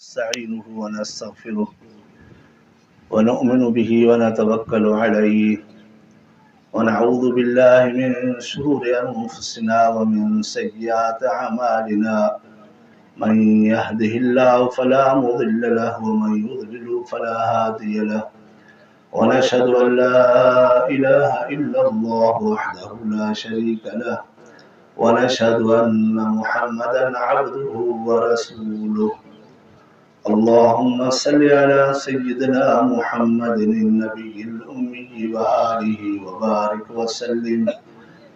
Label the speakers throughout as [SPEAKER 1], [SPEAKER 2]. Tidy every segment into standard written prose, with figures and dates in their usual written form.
[SPEAKER 1] نستعينه ونستغفره ونؤمن به ونتوكل عليه ونعوذ بالله من شرور أنفسنا ومن سيئات أعمالنا من يهده الله فلا مضل له ومن يضلل فلا هادي له ونشهد أن لا إله إلا الله وحده لا شريك له ونشهد أن محمدا عبده ورسوله اللهم صل على سيدنا محمد النبي الأمي وآله وبارك وسلم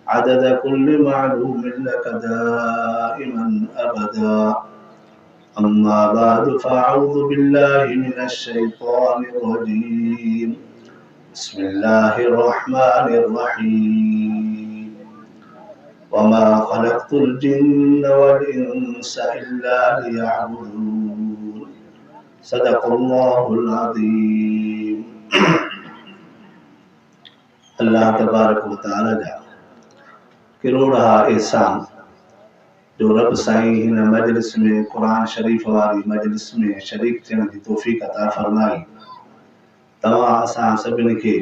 [SPEAKER 1] عدد كل معلوم لك دائما أبدا أما بعد فأعوذ بالله من الشيطان الرجيم بسم الله الرحمن الرحيم وما خلقت الجن والإنس إلا ليعبدون صدق الله العظيم अल्लाह तबारक व तआला जा करोड़ा एहसान जो रब साईं हिन मजलिस में कुरान शरीफ वाली मजलिस में शरीक थियण जी तौफ़ीक़ अता फरमाई। तव्हां असां सभिनी खे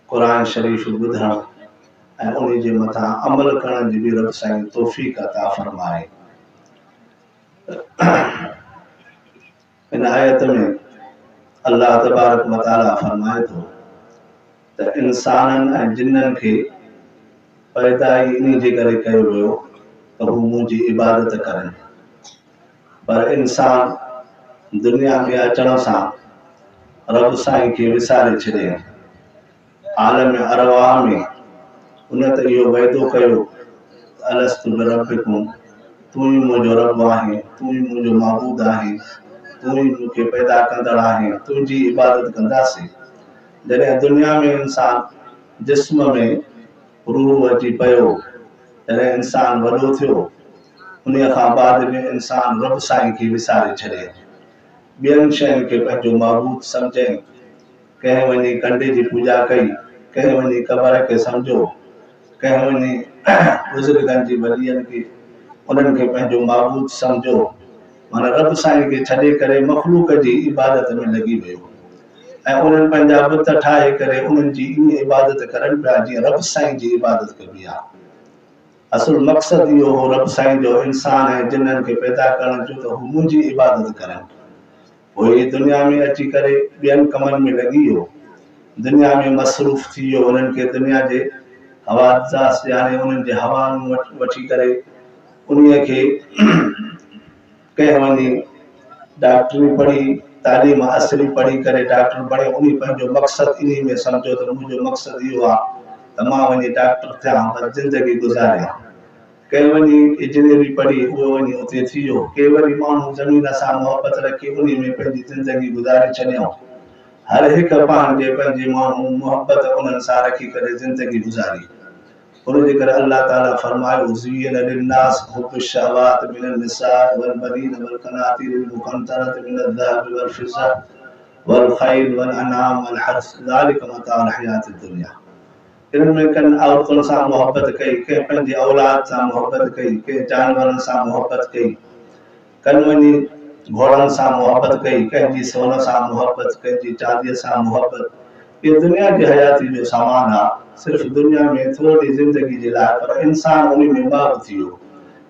[SPEAKER 1] कुरान शरीफ ॿुधण ऐं उन जे मथां अमल करण जी बि रब साईं तौफ़ीक़ अता फरमाए। इन आयत में अल्लाह तबारक व तआला फरमाए थो त इंसाननि ऐं जिन्ननि खे पैदा ई इन जे करे कयो वियो त हू मुंहिंजी इबादत करनि, पर इंसान दुनिया में अचण सां रब साईं खे विसारे छॾे। आलम अरवाह में उन त इहो वाइदो कयो अलस्तु बिरब्बिकुम, तू ई मुंहिंजो रब आहे, तू ई मुंहिंजो माबूद आहे, तू ई मूंखे पैदा कंदड़ आहे, तुंहिंजी इबादत कंदासीं। जॾहिं दुनिया में इंसान जिस्म में रूह अची पियो, जॾहिं इंसान वॾो थियो, उन खां बाद में इंसान रब साईं खे विसारे छॾे, ॿियनि शयुनि खे पंहिंजो माबूद सम्झे। कंहिं वञी कंडे जी पूॼा कई, कंहिं वञी क़बर खे सम्झो, कंहिं वञी बुज़ुर्गनि जी वलियनि खे उन्हनि खे पंहिंजो माबूद सम्झो। माना रब साईं खे छॾे करे मखलूक जी इबादत में लॻी वियो ऐं उन्हनि पंहिंजा बुत ठाहे करे उन्हनि जी इन इबादत करनि पिया जीअं रब साईं जी इबादत कबी आहे। असुल मक़सदु इहो हो रब साईं जो इंसान ऐं जिन्ननि खे पैदा करण जो त हू मुंहिंजी इबादत करनि। पोइ ही दुनिया में अची करे ॿियनि कमनि में लॻी वियो, दुनिया में मसरूफ़ थी वियो, उन्हनि खे दुनिया जे हवादास यानी उन्हनि जे हवाऊं वठी करे उन्हीअ खे कंहिं वञी डॉक्टरी पढ़ी तालीम असली पढ़ी करे डॉक्टर बणे, उन पंहिंजो मक़सदु इन में सम्झो त मुंहिंजो मक़सदु इहो आहे त मां वञी डॉक्टर थियां पर ज़िंदगी गुज़ारियां। कंहिं वञी इंजीनियरिंग पढ़ी उहो वञी उते थी वियो, के वरी माण्हू ज़मीन सां मोहबत रखी उन में पंहिंजी ज़िंदगी गुज़ारे छॾियऊं। हर हिकु पंहिंजे पंहिंजे माण्हू मोहबत उन्हनि सां रखी करे ज़िंदगी गुज़ारी। उन जे करे अल्लाह ताला फरमायो ज़ुय्यिन लिन्नास हुब्बु शहवात मिनन निसाइ वल बनीन वल क़नातीरिल मुक़ंतरति मिनल ज़हबि वल फिज़्ज़ा वल ख़ैल वल अनाम वल हर्स ज़ालिका मताउल हयातिद दुनिया। इन्हनि में कनि औरतुनि सां मोहबत कई, कंहिं पंहिंजी औलाद सां मोहबत कई, कंहिं जानवरनि सां मोहबत कई, कनि वञी घोड़नि सां मोहबत कई, कंहिंजी सोन सां मोहबत, कंहिंजी चांदीअ सां मोहबत। ये दुनिया की हयाती जो सामान आहे, सिर्फ़ दुनिया में थोड़ी ज़िंदगी जे लाइ, पर इंसान उन में बाब थी वियो,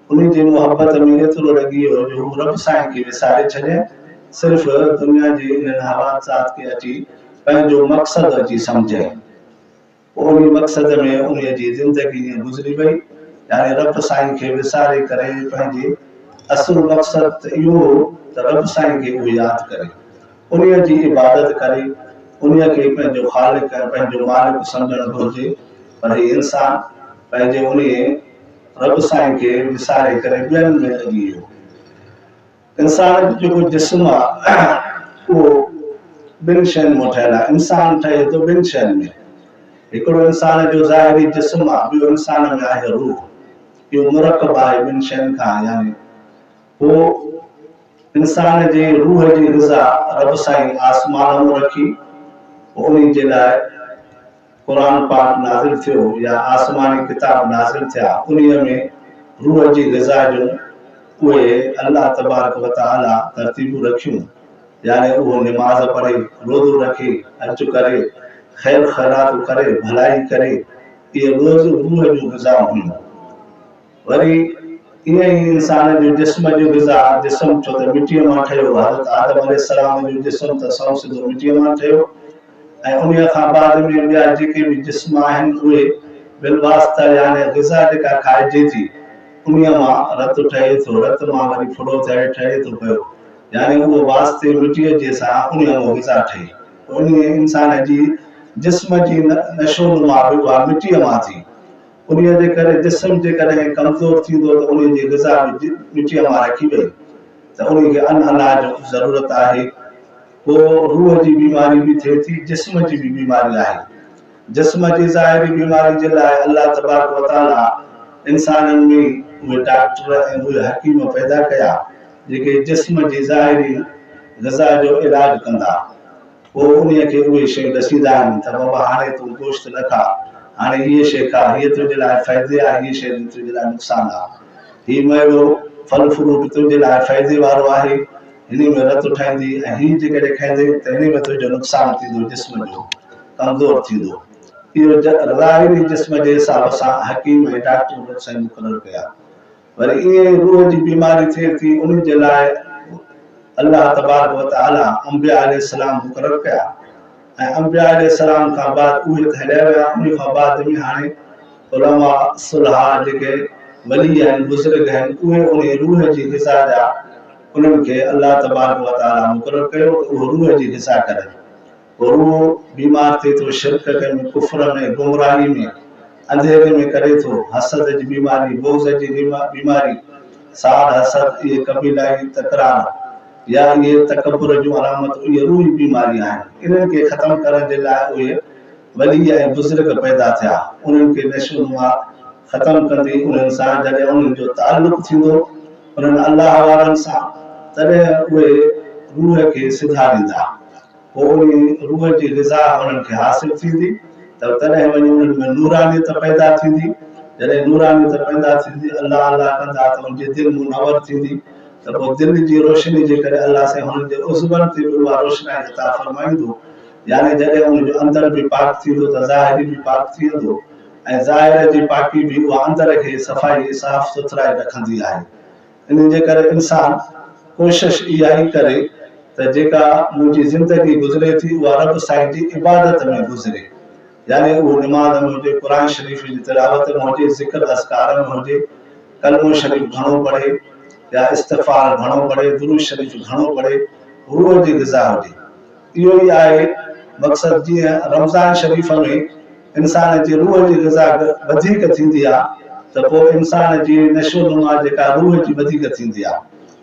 [SPEAKER 1] उन जी मोहबत में एतिरो लॻी वियो जो हू रब साईं खे विसारे छॾे, सिर्फ़ दुनिया जे इन्हनि हवासात खे अची पंहिंजो मक़सदु अची सम्झे। उन मक़सद में उन जी ज़िंदगी गुज़री वई, यानी रब साईं खे विसारे करे पंहिंजे असुल मक़सदु त इहो त रब साईं खे उहो यादि करे, उन जी इबादत करे, उन खे पंहिंजो ख़ालिक ऐं पंहिंजो मालिक सम्झणु घुरिजे। पर ही इंसान पंहिंजे उन रब साईं खे विसारे करे ॿियनि में लॻी वियो। इंसान जो जेको जिस्म आहे उहो ॿिनि शयुनि मां ठहियलु आहे। इंसान ठहे थो ॿिनि शयुनि में, हिकिड़ो इंसान जो ज़ाहिरी जिस्म आहे, ॿियो इंसान में आहे रूह। इहो मुरकब आहे ॿिनि शयुनि खां, यानी पोइ इंसान जे रूह जी ग़िज़ा रब साईं आसमान में रखी, उन जे लाइ कुरान पाक नाज़िल थियो या आसमानी किताब नाज़िल थिया, उन में रूह जी ग़िज़ा जो उहे अल्लाह तबारक व तआला तरतीबूं रखियूं, यानी वो नमाज पढ़े, रोज़ो रखे, हज करे, खैर खैरात करे, भलाई करे, ये रोज़ रूह जो ग़िज़ा हुयूं। वरी ईअं ई इंसान जो जिस्म जो ग़िज़ा, जिस्म छो त मिटीअ मां ठहियो, हज़रत आदम अलैहिस्सलाम जो जिस्म त सौ सिधो मिटीअ मां ठहियो, ऐं उन्हीअ खां बाद में ॿिया जेके बि जिस्म आहिनि उहे बिलवास्ता यानी ग़िज़ा जेका खाइजे थी उन्हीअ मां रत ठहे थो, रत मां वरी फुड़ो ठहे थो पियो, यानी उहो वास्ते मिटीअ जे सां उन्हीअ मां ग़िज़ा ठहे। उन्हीअ इंसान जी जिस्म जी नशो नुमा बि उहा मिटीअ मां थी। उन्हीअ जे करे जिस्म जेकॾहिं कमज़ोर थींदो त उन्हीअ जी ग़िज़ा बि मिटीअ मां रखी वई त उन्हीअ खे अनाज जी ज़रूरत आहे। पोइ रूह जी बीमारी बि थिए थी, जिस्म जी बि बीमारी आहे। जिस्म जी ज़ाहिरी बीमारी जे लाइ अल्लाह तबारक व तआला इंसाननि में उहे डॉक्टर ऐं उहे हकीम पैदा कया जेके जिस्म जी ज़ाहिरी ग़िज़ा जो इलाज कंदा। पोइ उन्हीअ खे उहे शयूं ॾसींदा आहिनि त बाबा हाणे तूं गोश्त न खा, हाणे हीअ शइ खा, हीअ तुंहिंजे लाइ फ़ाइदे आहे, हीअ शइ तुंहिंजे लाइ नुक़सानु आहे, हीअ मेवो फल फ्रूट तुंहिंजे लाइ फ़ाइदे वारो आहे, हिन में रत ठहंदी, ऐं हीअ जेकॾहिं खाईंदे त हिन में तुंहिंजो नुक़सानु थींदो, जिस्म जो कमज़ोर थींदो। इहो ज़ाहिरी जिस्म जे हिसाब सां हकीम ऐं डॉक्टर नुस्ख़ा मुक़ररु कया। वरी ईअं ई रूह जी बीमारी थिए थी, उन जे लाइ अल्लाह तबारक व तआला अंबिया अलैहिस्सलाम मुक़ररु कया, ऐं अंबिया अलैहिस्सलाम खां बाद उहे त हलिया विया। उन खां बाद में हाणे उलमा सुलहा जेके वली आहिनि, बुज़ुर्ग आहिनि, उहे उन रूह जी ग़िज़ा जा उन्हनि खे अल्लाह तबारक व तआला मुक़ररु कयो त उहो रूह जी ग़िज़ा करे। रूह बीमार थिए थो शिरक में, कुफ्र में, गुमराही में, अंधेरे में करे थो, हसद जी बीमारी, बोज़ जी बीमारी, साद हसद, इहे कबीलाई तकरार या इहे तकबुर जूं अलामत, इहे रूही बीमारी आहिनि। इन्हनि खे ख़तमु करण जे लाइ उहे वली ऐं बुज़ुर्ग पैदा थिया। उन्हनि खे नशो नुमा ख़तमु कंदी उन्हनि सां जॾहिं उन्हनि जो तालुक़ थींदो उन्हनि अलाह वारनि सां, तॾहिं उहे रूह खे सिधारींदा। पोइ उन रूह जी ग़िज़ा उन्हनि खे हासिलु थींदी त तॾहिं वञी उन्हनि में नूरानियत पैदा थींदी। जॾहिं नूरानियत पैदा थींदी, अलाह अलाह कंदा त उनजी दिलि मुनवर थींदी, त पोइ दिलि जी रोशनी जे करे अलाह साईं हुननि जे उज़वनि ते बि उहा रोशनाई अता फ़रमाईंदो। यानी जॾहिं उनजो अंदर बि पाक थींदो त ज़ाहिरी बि पाक थी वेंदो, ऐं ज़ाहिर जी पाकी बि उहा अंदर खे सफ़ाई साफ़ सुथराई रखंदी आहे। इन जे करे इंसान कोशिशि इहा ई करे त जेका मुंहिंजी ज़िंदगी गुज़रे थी उहा रब साईं जी इबादत में गुज़रे, यानी उहो निमाज़ में हुजे, क़ुरान शरीफ़ जी तिलावत में हुजे, ज़िक्र अस्कार में हुजे, कलमो शरीफ़ घणो पढ़े या इस्तिग़फ़ार घणो पढ़े, दुरूद शरीफ़ घणो पढ़े, रूह जी ग़िज़ा हुजे। इहो ई आहे मक़सदु। जीअं रमज़ान शरीफ़ में इंसान जी रूह जी ग़िज़ा वधीक थींदी आहे त पोइ इंसान जी नशो नुमा जेका रूह जी वधीक थींदी आहे।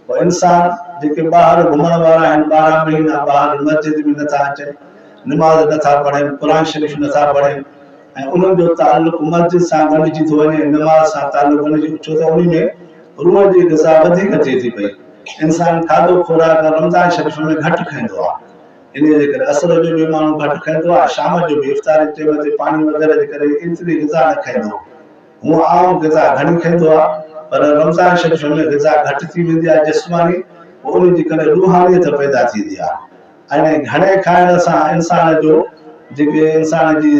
[SPEAKER 1] पोइ इंसान जेके ॿाहिरि घुमण वारा आहिनि, 12 महीना ॿाहिरि मस्जिद में नथा अचनि, निमाज़ नथा पढ़नि, क़ुरान शरीफ़ नथा पढ़नि, ऐं उन्हनि जो तालुक़ मस्जिद सां गॾिजी थो वञे, निमाज़ सां तालुक़ गॾिजी, छो त उन में रूह जी ग़िज़ा वधीक थिए थी पई। इंसान खाधो खोराक रमज़ान शरीफ़ में घटि खाईंदो आहे, इन जे करे असर जो बि माण्हू घटि खाईंदो आहे, शाम जो बि इफ़्तारी टाइम ते पाणी वग़ैरह जे करे एतिरी ग़िज़ा न खाईंदो। हूअं आम ग़िज़ा घणी खाईंदो आहे, पर रमज़ान शरीफ़ में ग़िज़ा घटि थी वेंदी आहे जिस्मानी, उन जे करे रूहानियत पैदा थींदी आहे। ऐं घणे खाइण सां इंसान जो जेके इंसान जी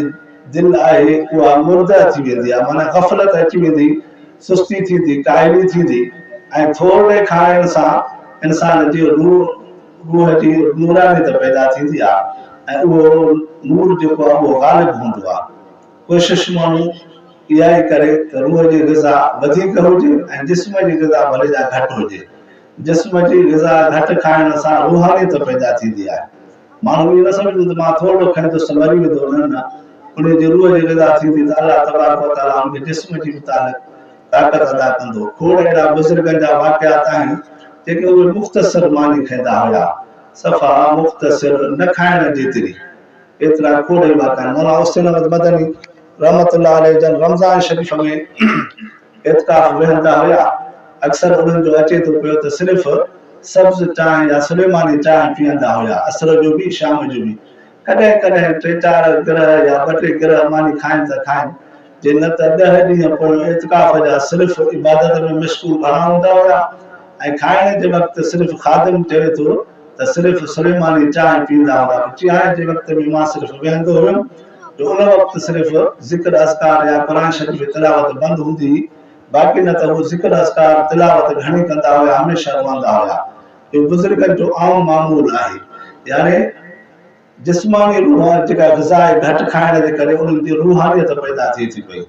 [SPEAKER 1] दिलि आहे उहा मुर्दा थी वेंदी आहे, माना ग़फ़लत अची वेंदी, सुस्ती थींदी, काइली थींदी, ऐं थोरे खाइण सां इंसान जी रूह जी नूरानियत पैदा थींदी आहे, ऐं उहो नूर जेको आहे उहो ग़ालिब हूंदो आहे। कोशिशि माण्हू इहा ई करे त रूह जी ग़िज़ा वधीक हुजे ऐं जिस्म जी ग़िज़ा भले जा घटि हुजे। जिस्म जी ग़िज़ा घटि खाइण सां रूहानियत पैदा थींदी आहे। माण्हू इहो न सम्झंदो त मां थोरो खाईंदुसि मरी वेंदो, न, उन जी रूह जी ग़िज़ा थींदी त अलाह तबारक व तआला उनखे जिस्म जी ताक़त अदा कंदो। खोड़ अहिड़ा बुज़ुर्गनि जा वाक़ियात आहिनि जेके उहे मुख़्तसर मानी खाईंदा हुया, सफ़ा मुख़्तसर, न खाइण जेतिरी, एतिरा खोड़ ई वाक़िया आहिनि। मौलाना हुसैन अहमद मदनी रहमतुल्लाह अलैह जन रमज़ान शरीफ़ में इत्काफ़ वेहंदा हुया। अक्सर उन्हनि जो अचे थो पियो त सिर्फ़ु सब्ज़ चांहि या सुलेमानी चांहि पीअंदा हुया, असर जो बि शाम जो बि। कॾहिं कॾहिं 3-4 गिरह या 2-3 गिरह मानी खाइनि त खाइनि, जे न त 10 ॾींहं पोइ इत्काफ़ जा सिर्फ़ु इबादत में मशगूल घणा हूंदा हुया, ऐं खाइण जे वक़्तु सिर्फ़ु खादिम चए थो त सिर्फ़ु सुलेमानी चांहि पीअंदा हुआ। चांहि जे वक़्त में मां सिर्फ़ु वेहंदो हुयुमि जो उन वक़्तु सिर्फ़ु ज़िक्र अस्कार या क़ुरान शरीफ़ जी तिलावत बंदि हूंदी हुई, बाक़ी न त उहो ज़िक्र अस्कार तिलावत घणी कंदा हुआ, हमेशह रहंदा हुआ। इहो बुज़ुर्गनि जो आम मामूल आहे। यानी जिस्मानी रूह जेका ग़िज़ा आहे घटि खाइण जे करे उन्हनि जी रूहानियत पैदा थिए थी पई।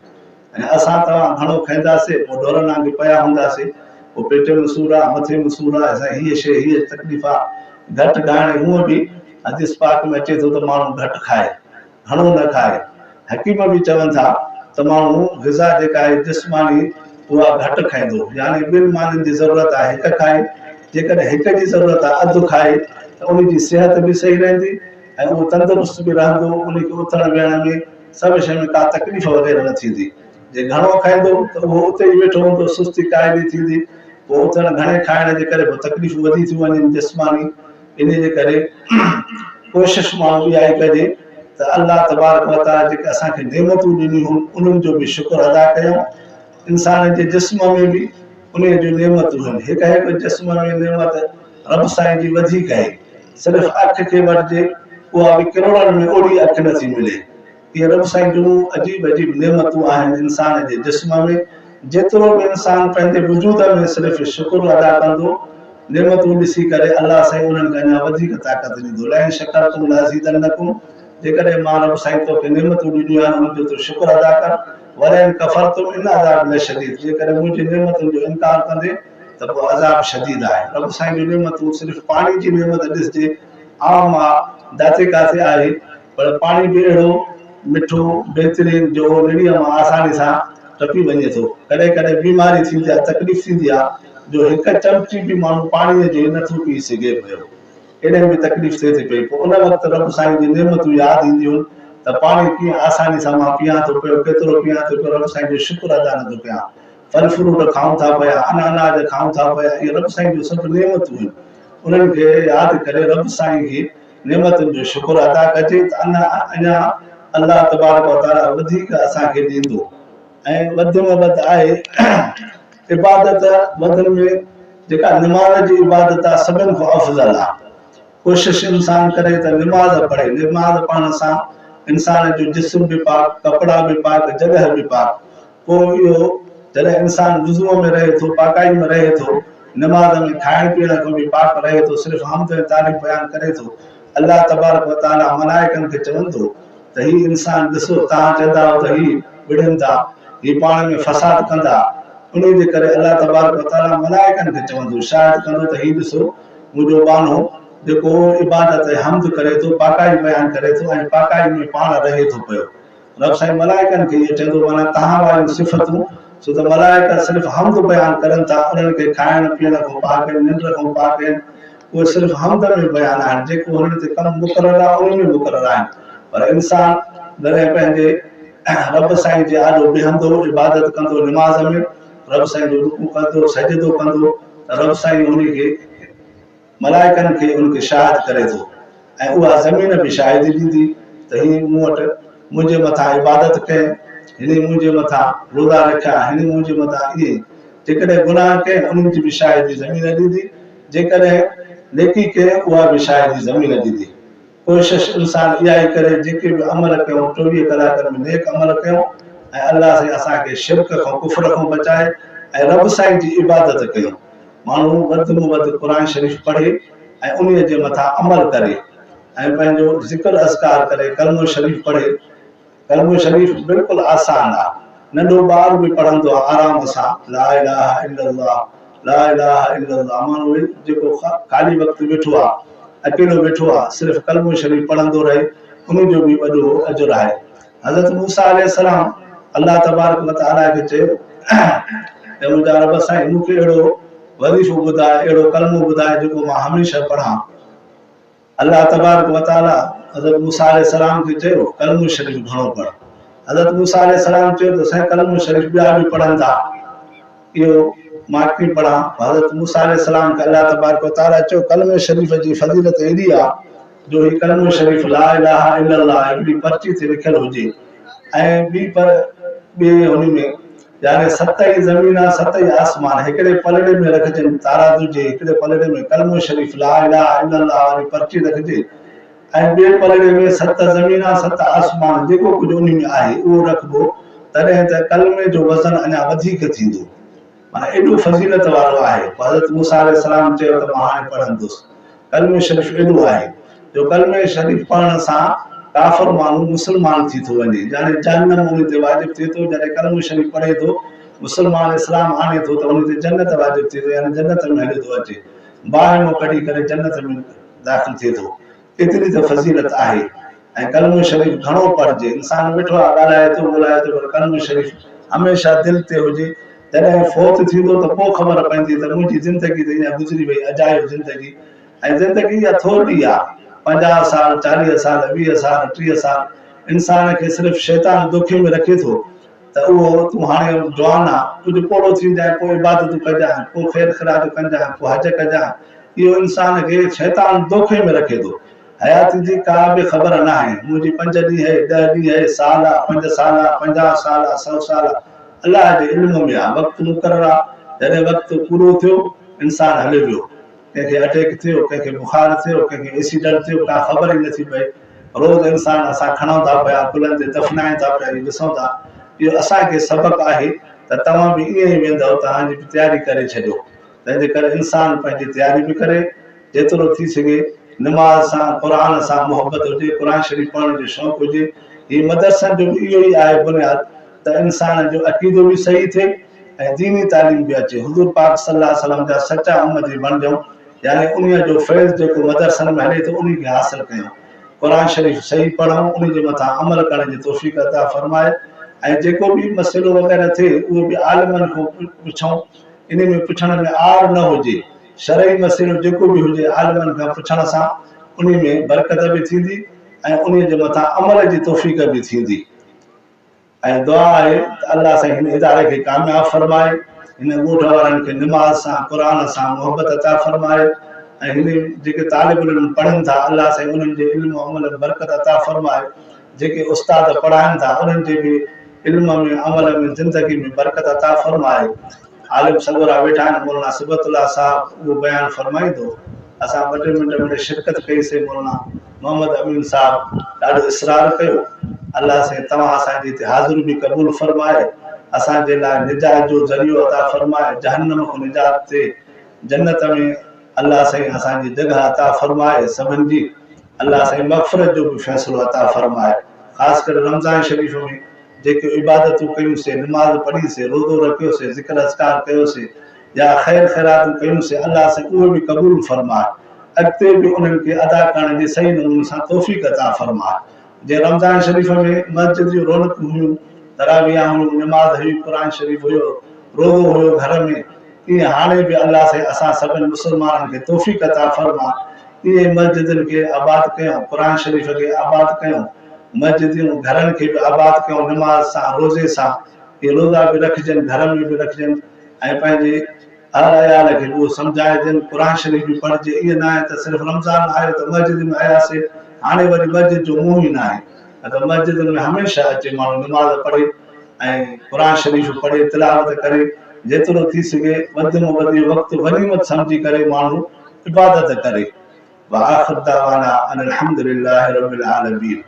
[SPEAKER 1] ऐं असां तव्हां घणो खाईंदासीं पोइ ढोरनि वांगुरु पिया हूंदासीं, पोइ पेट में सूरु आहे, मथे में सूरु आहे, साईं हीअ शइ हीअ तकलीफ़ आहे। घटि खाइण हूअं बि हदीस पाक में अचे थो त माण्हू घटि खाए, घणो न खाए। हकीम बि चवनि था त माण्हू ग़िज़ा जेका आहे जिस्मानी उहा घटि खाईंदो, यानी ॿिनि माननि जी ज़रूरत आहे हिकु खाए। जेकॾहिं हिक जी ज़रूरत आहे अधु खाए त उन जी सिहत बि सही रहंदी ऐं उहो तंदुरुस्त बि रहंदो, उनखे उथण वेहण में सभु शइ में का तकलीफ़ वग़ैरह न थींदी। जे घणो खाईंदो त उहो उते ई वेठो हूंदो, सुस्ती काइदी थींदी, पोइ उथण घणे खाइण जे करे पोइ तकलीफ़ वधी थियूं वञनि जिस्मानी। इन जे करे कोशिशि माण्हू इहा ई कजे त अलाह तबारक व तआला जेके असांखे नेमतूं ॾिनियूं उन्हनि जो बि शुक्र अदा कयूं। इंसान जे जिस्म में बि उन जूं नेमतूं आहिनि। हिकु हिकु जिस्म में नेमत रब साईं जी वधीक आहे। सिर्फ़ु अखि खे वठिजे, उहा बि किरोड़नि में ओड़ी अखि नथी मिले। इहे रब साईं जूं अजीब अजीब नेमतूं आहिनि इंसान जे जिस्म में। जेतिरो बि इंसान पंहिंजे वजूद में सिर्फ़ु शुक्र अदा कंदो, नेमतूं ॾिसी करे अलाह साईं उन्हनि खे अञा वधीक ताक़त ॾींदो। लइन शकरतुम लअज़ीदन्नकुम, जेकॾहिं मां रब साईं तोखे नेमतूं ॾिनियूं आहिनि उन्हनि जो तूं शुक्र अदा कर। वलइन कफरतुम इन अज़ाब लशदीद, जेकॾहिं मुंहिंजी नेमतुनि जो इनकार कंदे त पोइ अज़ाब शदीद आहे। रब साईं जूं नेमतूं सिर्फ़ु पाणी जी नेमत ॾिसजे, आम आहे, जाते काथे आहे, पर पाणी बि अहिड़ो मिठो बहितरीन जो निड़ीअ मां आसानी सां टपी वञे थो। कॾहिं कॾहिं बीमारी थींदी आहे, तकलीफ़ थींदी आहे जो हिकु चमची बि माण्हू पाणीअ जी नथो पी सघे पियो, एॾे में तकलीफ़ थिए थी पई। पोइ उन वक़्तु रब साईं जी नेमतूं यादि ईंदियूं त पाणी कीअं आसानी सां मां पियां थो पियो, केतिरो पियां थो पियो, रब साईं जो शुक्र अदा नथो कयां। फल फ्रूट खाऊं था पिया, अनाज खाऊं था पिया, इहे रब साईं जूं सभु नेमतूं आहिनि। उन्हनि खे यादि करे रब साईं खे नेमतुनि जो शुक्र अदा कजे त अञा अलाह तबारक व तआला वधीक असांखे ॾींदो। ऐं वधि में वधि आहे इबादत, वधि में जेका निमाज़ जी इबादत आहे सभिनि खां अफ़ज़ल आहे। कोशिशि इंसान करे त निमाज़ पढ़े। निमाज़ पढ़ण सां इंसान जो जिस्म बि पाक, कपिड़ा बि पाक, जॻह बि पाक। पोइ इहो जॾहिं इंसान वुज़ूअ में रहे थो, पाकाई में रहे थो, निमाज़ में खाइण पीअण खां बि पाक रहे थो, सिर्फ़ु हम्द ऐं तारीफ़ बयान करे थो, अलाह तबारक व तआला मलाइकनि खे चवंदो त हीउ इंसान ॾिसो, तव्हां चवंदा हो त हीउ विढ़नि था, हीउ पाण में फसाद कंदा, उन जे करे अलाह तबारक व तआला मलाइकनि खे चवंदो, शायदि कंदो त हीउ ॾिसो मुंहिंजो बानो जेको इबादत ऐं हम्द करे थो, पाकाई बयान करे थो ऐं पाकाई में पाण रहे थो पियो। रब साईं मलाइकनि खे इहो चवंदो, माना तव्हां वारियूं सिफ़तूं, छो त मलाइका सिर्फ़ु हम्द बयान करनि था, उन्हनि खे खाइण पीअण खां पाक आहिनि, निंड खां पाक आहिनि, उहे सिर्फ़ु हम्द में बयान आहिनि। जेको हुननि ते कमु मुक़ररु आहे उन में मुक़ररु आहिनि। पर इंसान जॾहिं पंहिंजे रब साईं जे आॾो बीहंदो, इबादत कंदो, निमाज़ में रब साईं जो रुकू कंदो, सजदो कंदो, त रब साईं उनखे मलाइकनि खे उनखे शाहिद करे थो। ऐं उहा ज़मीन बि शाहिदी ॾींदी त हीउ मूं वटि मुंहिंजे मथां इबादत कयईं, हिन मुंहिंजे मथां रोज़ा रखिया, हिन मुंहिंजे मथां इहे। जेकॾहिं गुनाह कयईं उन्हनि जी बि शाहिदी ज़मीन ॾींदी, जेकॾहिं नेकी कयईं उहा बि शाहिदी ज़मीन ॾींदी। कोशिशि इंसान इहा ई करे जेके बि अमल कयूं 24 कलाकनि में नेक अमल कयूं ऐं अलाह साईं असांखे शिरक खां, कुफ्र खां बचाए ऐं रब साईं जी इबादत कयूं। माण्हू वधि में वधि क़ुरान शरीफ़ पढ़े ऐं उन जे मथां अमल करे ऐं पंहिंजो ज़िक्र अस्कार करे, कलमो शरीफ़ पढ़े। कलमो शरीफ़ बिल्कुलु आसान आहे, नंढो ॿार बि पढ़ंदो आहे आराम सां, ला इलाहा इल्लल्लाह, ला इलाहा इल्लल्लाह। माण्हू जेको ख़ाली वक़्तु वेठो आहे, अकेलो वेठो आहे, सिर्फ़ु कलमो शरीफ़ पढ़ंदो रहे, उन जो बि वॾो अजुर आहे। हज़रत मूसा अलैहिस्सलाम अलाह तबारक व तआला खे चयो त मुंहिंजा रब साईं मूंखे अहिड़ो वज़ीफ़ो ॿुधाए, अहिड़ो कलमो ॿुधाए जेको मां हमेशह पढ़ां। अलाह तबारक व तआला हज़रत मूसा अलैहिस्सलाम खे चयो कलमो शरीफ़ घणो पढ़। हज़रत मूसा अलैहिस्सलाम चयो त साईं कलमो शरीफ़ ॿिया बि पढ़नि था, इहो मां कीअं पढ़ां। हज़रत मूसा अलैहिस्सलाम खे अलाह तबारक व तआला चयो कलमे शरीफ़ जी फज़ीलत एॾी आहे जो हीउ कलमो शरीफ़ ला इलाहा इल्लल्लाह हिकिड़ी पर्ची ते लिखियलु हुजे ऐं ॿी पर ॿिए हुन में यानी 7 ई ज़मीन 7 ई आसमान हिकिड़े पलड़े में रखजनि, तारा तुंहिंजे हिकिड़े पलड़े में कलमो शरीफ़ ला इलाहा इल्लल्लाह वारी पर्ची रखिजे, ऐं ॿिए पलड़े में 7 ज़मीन 7 आसमान जेको कुझु उन में आहे उहो रखिबो, तॾहिं त कलमे जो वज़न अञा वधीक थींदो। माना एॾो फज़ीलत वारो आहे। हज़रत मूसा अलैहिस्सलाम चयो त मां हाणे पढ़ंदुसि। कलमे शरीफ़ एॾो आहे जो कलमे शरीफ़ पढ़ण सां काफ़िर माण्हू मुस्लमान थी थो वञे, यानी जहन्नम उन ते वाजिब थिए थो। जॾहिं कलमे शरीफ़ पढ़े थो, मुस्लमान इस्लाम आणे थो, त उन ते जन्नत वाजिब थिए थो, यानी जन्नत में हली थो अचे, बाहि मां कढी करे जन्नत में दाख़िल थिए थो। एतिरी त फज़ीलत आहे। ऐं कलमे शरीफ़ घणो पढ़िजे। इंसान वेठो आहे, ॻाल्हाए थो, ॻोल्हाए थो, पर कलमे शरीफ़ हमेशह दिलि ते हुजे। जॾहिं फ़ौत थींदो त पोइ ख़बर पवंदी त मुंहिंजी ज़िंदगी त ईअं गुज़री वई, अजायो ज़िंदगी। ऐं ज़िंदगी इहा थोरी आहे, 50 साल 40 साल 20 साल 30 साल। इंसान खे सिर्फ़ु शैतान दोखे में रखे थो त उहो तूं हाणे जवान आहे, कुझु पोड़ो थी जाए, पोइ इबादतूं कजांइ, पोइ ख़ैर ख़िरात कजांइ, पोइ हज कजांइ। इहो इंसान खे शैतान दोखे में रखे थो। हयाती जी का बि ख़बर न आहे, मुंहिंजी 5 ॾींहं आहे, 10 ॾींहं आहे, साल आहे, 5 साल आहे, 50 साल आहे, 100 साल आहे, अलाह जे इल्म में आहे। वक़्तु मुक़ररु आहे, जॾहिं वक़्तु पूरो थियो इंसान हली वियो। कंहिंखे अटैक थियो, कंहिंखे बुखार थियो, कंहिंखे एक्सीडेंट थियो, का ख़बर ई नथी पए। रोज़ इंसान असां खणूं था पिया, पुलनि ते दफ़नाइनि था पिया, इहो ॾिसूं था। इहो असांखे सबक़ु आहे त तव्हां बि ईअं ई वेंदव, तव्हांजी बि तयारी करे छॾियो। तंहिंजे करे इंसान पंहिंजी तयारी बि करे, जेतिरो थी सघे नमाज़ सां, क़ुर सां मोहबत हुजे, क़ुर शरीफ़ पढ़ण जो शौक़ु हुजे। हीअ मदरसनि जो बि इहो ई आहे बुनियाद, त इंसान जो अक़ीदो बि सही थिए ऐं दीनी तालीम बि अचे। हुज़ूर पाक सल्लल्लाहु अलैहि वसल्लम जा सचा उम्मती बणिजूं, यानी उन जो फैज़ जेको मदरसनि में हले थो उन खे हासिल कयूं। क़ुर शरीफ़ सही पढ़ूं, उन जे मथां अमल करण जी तौफ़ीक़ अता फ़रमाए। ऐं जेको बि मसइलो वग़ैरह थिए उहो बि आलिमनि खां पुछूं, इन में पुछण में आर न हुजे। शरई मसइलो जेको बि हुजे आलिमनि खां पुछण सां उन में बरकत बि थींदी ऐं उन जे मथां अमल जी तौफ़ीक़ बि थींदी। ऐं दुआ आहे त अलाह साईं हिन इदारे खे कामयाबु फ़रमाए, हिन ॻोठ वारनि खे निमाज़ सां, क़ुर सां मोहबत अता फ़रमाए। ऐं हिन जेके तालिब इल्म पढ़नि था, अलाह साईं उन्हनि जे इल्म अमल में बरकत अता फ़रमाए। जेके उस्ताद पढ़ाइनि था उन्हनि जे बि इल्म में अमल में ज़िंदगी में बरकत अता फ़रमाए। आलिम सगोरा वेठा आहिनि, मौलाना सिबतुल्लाह साहब उहो बयानु फ़रमाईंदो। असां 2 मिंट में शिरकत कईसीं। मौलाना मोहम्मद अमीन साहब ॾाढो इसरार कयो। अलाह साईं तव्हां असांजे हिते हाज़िरी बि क़बूल फ़रमाए, असांजे लाइ निजात जो ज़रियो अता फ़रमाए, जहन्नम खां निजात थिए, जन्नत में अलाह साईं असांजी जॻह अता फ़रमाए सभिनि जी। अलाह साईं मग़फ़िरत जो बि फ़ैसिलो अता फ़रमाए। ख़ासि करे रमज़ान शरीफ़ में जेके इबादतूं कयूंसीं, नमाज़ पढ़ीसीं, रोज़ो रखियोसीं, ज़िक्र अज़कार कयोसीं, या ख़ैर ख़ैरातूं कयूंसीं, अलाह साईं उहे बि क़बूल फ़रमाए। अॻिते बि उन्हनि खे अदा करण जी सही नमूने सां तौफ़ीक़ अता फ़रमाए। जे रमज़ान शरीफ़ में मस्जिद जूं रौनकूं हुयूं, तरावियां हुयूं, नमाज़ हुई, क़ुर शरीफ़ हुयो, रोज़ो हुयो घर में, तीअं हाणे बि अलाह साईं असां सभिनी मुस्लमाननि खे तौफ़ीक़ अता फ़रमाए। इहे मस्जिदनि खे आबाद कयूं, क़ुर शरीफ़ खे आबाद कयूं, मस्जिदूं घरनि खे बि आबाद कयूं, नमाज़ सां, रोज़े सां। इहे रोज़ा बि रखिजनि, घर में बि रखिजनि ऐं पंहिंजे हर अयाल खे उहो सम्झाइजनि। क़ुर शरीफ़ बि पढ़िजे। इहे न आहे त सिर्फ़ु रमज़ान आहे त मस्जिद में आयासीं, हाणे वरी मस्जिद जो मुंहुं ई न आहे। त मस्जिद में हमेशह अचे माण्हू, नमाज़ पढ़े ऐं क़ुर शरीफ़ पढ़े, तिलावत करे, जेतिरो थी सघे वधि में वधि वक़्तु गनीमत सम्झी करे माण्हू इबादत करे। व आख़िर दावाना अनिल हम्दुलिल्लाहि रब्बिल आलमीन।